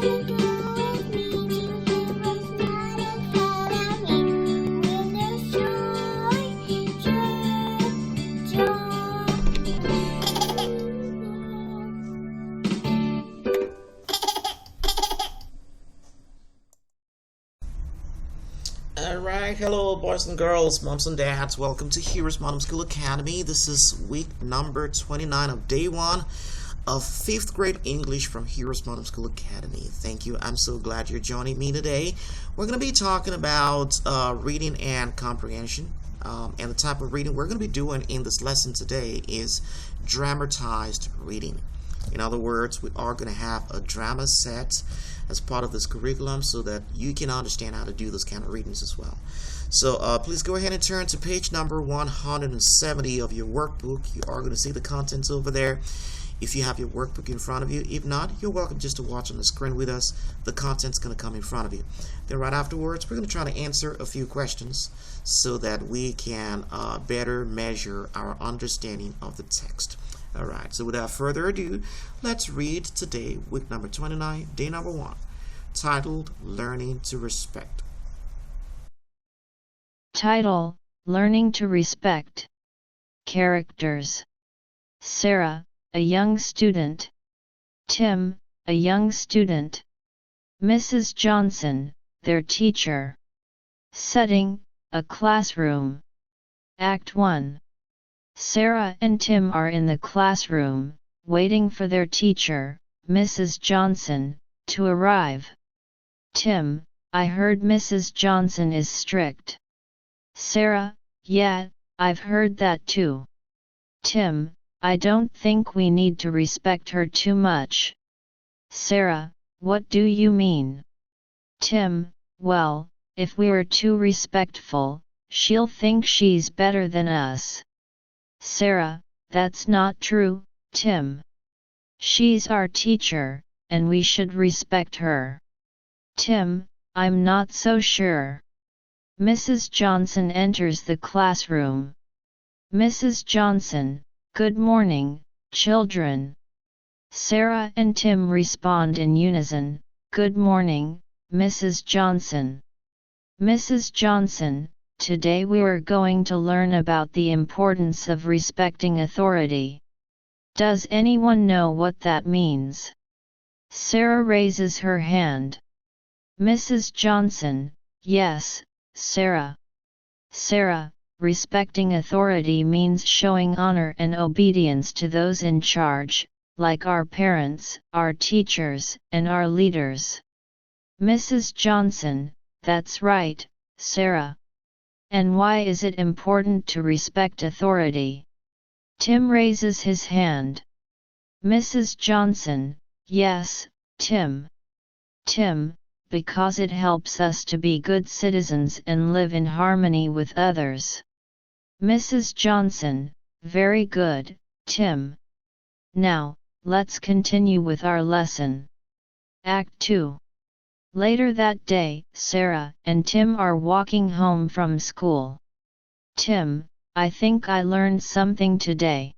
Alright, hello boys and girls, moms and dads, welcome to HeroesMart Homeschool Academy. This is week number 29 of day 1 of 5th grade English from HeroesMart Homeschool Academy. Thank you, I'm so glad you're joining me today. We're going to be talking about reading and comprehension, and the type of reading we're going to be doing in this lesson today is dramatized reading. In other words, we are going to have a drama set as part of this curriculum so that you can understand how to do those kind of readings as well. So please go ahead and turn to page number 170 of your workbook. You are going to see the contents over there if you have your workbook in front of you. If not, you're welcome just to watch on the screen with us. The content's going to come in front of you. Then right afterwards, we're going to try to answer a few questions so that we can better measure our understanding of the text. Alright, so without further ado, let's read today, week number 29, day number 1, titled Learning to Respect. Title: Learning to Respect. Characters: Sarah, a young student. Tim, a young student. Mrs. Johnson, their teacher. Setting: a classroom. Act 1. Sarah and Tim are in the classroom, waiting for their teacher, Mrs. Johnson, to arrive. Tim: I heard Mrs. Johnson is strict. Sarah: yeah, I've heard that too. Tim: I don't think we need to respect her too much. Sarah: what do you mean? Tim: well, if we're too respectful, she'll think she's better than us. Sarah: that's not true, Tim. She's our teacher, and we should respect her. Tim: I'm not so sure. Mrs. Johnson enters the classroom. Mrs. Johnson: good morning, children. Sarah and Tim respond in unison, good morning, Mrs. Johnson. Mrs. Johnson: today we are going to learn about the importance of respecting authority. Does anyone know what that means? Sarah raises her hand. Mrs. Johnson: yes, Sarah. Sarah: respecting authority means showing honor and obedience to those in charge, like our parents, our teachers, and our leaders. Mrs. Johnson: that's right, Sarah. And why is it important to respect authority? Tim raises his hand. Mrs. Johnson: yes, Tim. Tim: because it helps us to be good citizens and live in harmony with others. Mrs. Johnson: very good, Tim. Now, let's continue with our lesson. Act 2. Later that day, Sarah and Tim are walking home from school. Tim: I think I learned something today.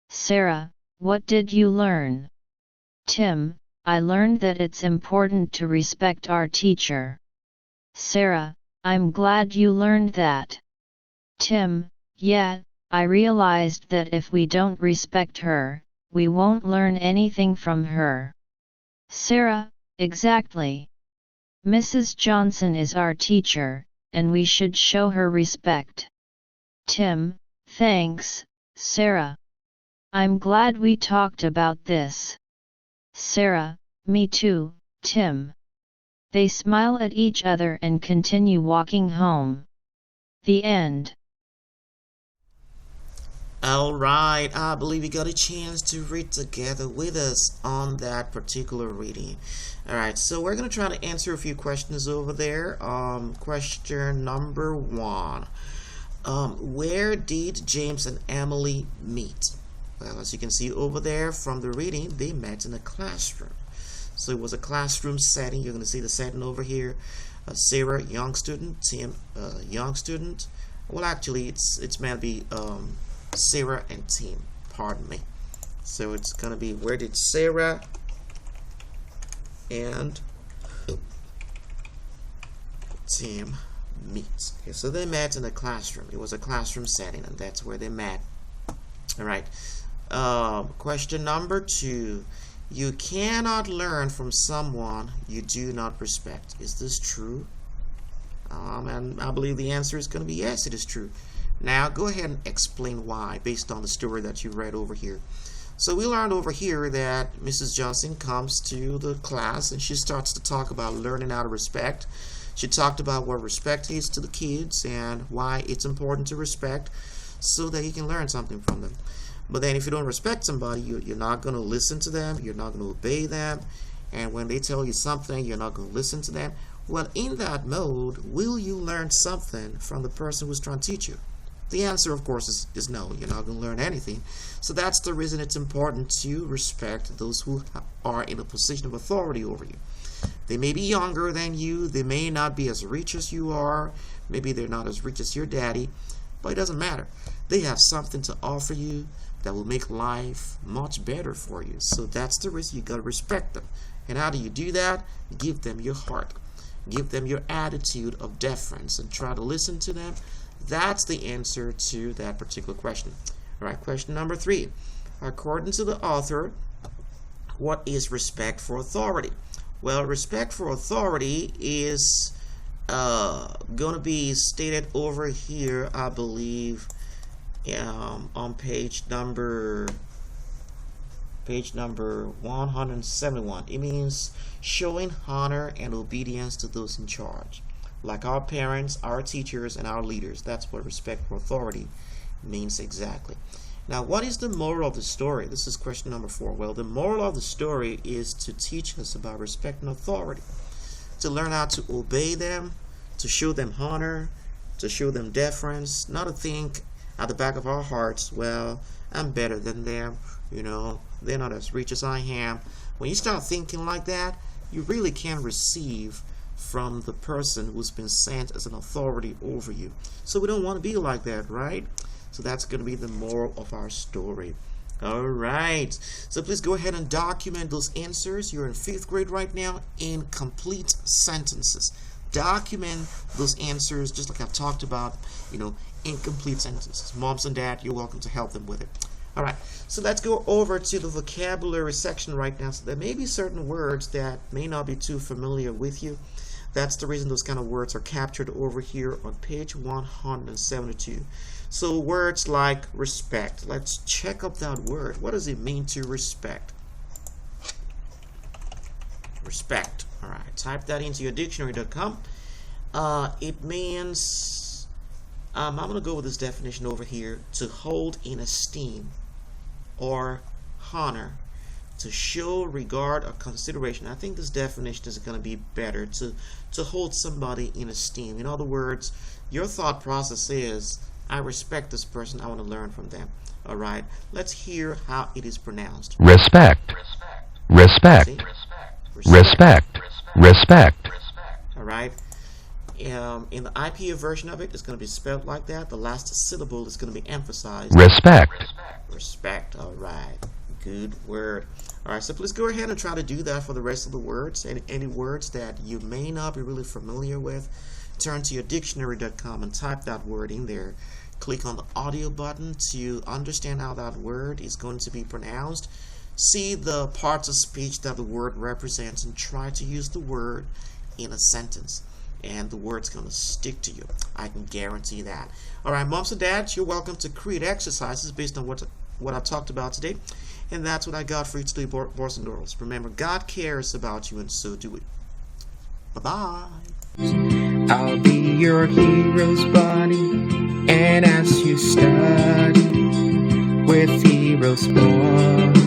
Sarah: what did you learn? Tim: I learned that it's important to respect our teacher. Sarah: I'm glad you learned that. Tim: yeah, I realized that if we don't respect her, we won't learn anything from her. Sarah: exactly. Mrs. Johnson is our teacher, and we should show her respect. Tim: thanks, Sarah. I'm glad we talked about this. Sarah: me too, Tim. They smile at each other and continue walking home. The end. Alright, I believe you got a chance to read together with us on that particular reading. Alright, so we're going to try to answer a few questions over there. Question number 1. Where did James and Emily meet? Well, as you can see over there from the reading, they met in a classroom. So it was a classroom setting. You're going to see the setting over here. Sarah, young student. Tim, young student. Well, actually, it's meant to be Sarah and Tim. Pardon me. So it's going to be, where did Sarah and Tim meet. Okay, so they met in a classroom. It was a classroom setting, and that's where they met. All right. Question number 2. You cannot learn from someone you do not respect. Is this true? And I believe the answer is going to be yes, it is true. Now go ahead and explain why based on the story that you read over here. So we learned over here that Mrs. Johnson comes to the class and she starts to talk about learning how to respect. She talked about what respect is to the kids and why it's important to respect so that you can learn something from them. But then if you don't respect somebody, you're not going to listen to them, you're not going to obey them, and when they tell you something, you're not going to listen to them. Well, in that mode, will you learn something from the person who's trying to teach you? The answer, of course, is no. You're not going to learn anything. So that's the reason it's important to respect those who are in a position of authority over you. They may be younger than you. They may not be as rich as you are. Maybe they're not as rich as your daddy. But it doesn't matter. They have something to offer you that will make life much better for you. So that's the reason you got to respect them. And how do you do that? Give them your heart. Give them your attitude of deference and try to listen to them. That's the answer to that particular question. All right, question number 3. According to the author, what is respect for authority? Well, respect for authority is going to be stated over here, I believe, on page number 171. It means showing honor and obedience to those in charge, like our parents, our teachers, and our leaders. That's what respect for authority means exactly. Now, what is the moral of the story? This is question number 4. Well, the moral of the story is to teach us about respect and authority, to learn how to obey them, to show them honor, to show them deference, not to think at the back of our hearts, well, I'm better than them, they're not as rich as I am. When you start thinking like that, you really can't receive from the person who's been sent as an authority over you. So we don't want to be like that, right? So that's going to be the moral of our story. All right. So please go ahead and document those answers. You're in 5th grade right now in complete sentences. Document those answers just like I've talked about, incomplete sentences. Moms and dad, you're welcome to help them with it. All right. So let's go over to the vocabulary section right now. So there may be certain words that may not be too familiar with you. That's the reason those kind of words are captured over here on page 172. So words like respect. Let's check up that word. What does it mean to respect? Respect. All right. Type that into your dictionary.com. It means, I'm going to go with this definition over here, to hold in esteem or honor, to show regard or consideration. I think this definition is going to be better, to hold somebody in esteem. In other words, your thought process is, I respect this person, I want to learn from them. All right, let's hear how it is pronounced. Respect. Respect. Respect. Respect. All right. In the IPA version of it, it's going to be spelled like that. The last syllable is going to be emphasized. Respect. Respect. All right. Good word. All right, so please go ahead and try to do that for the rest of the words. Any words that you may not be really familiar with, turn to your dictionary.com and type that word in there. Click on the audio button to understand how that word is going to be pronounced. See the parts of speech that the word represents and try to use the word in a sentence. And the word's going to stick to you. I can guarantee that. All right, moms and dads, you're welcome to create exercises based on what I talked about today. And that's what I got for you today, boys and girls. Remember, God cares about you, and so do we. Bye-bye. I'll be your hero's buddy, and as you study with HeroesMart.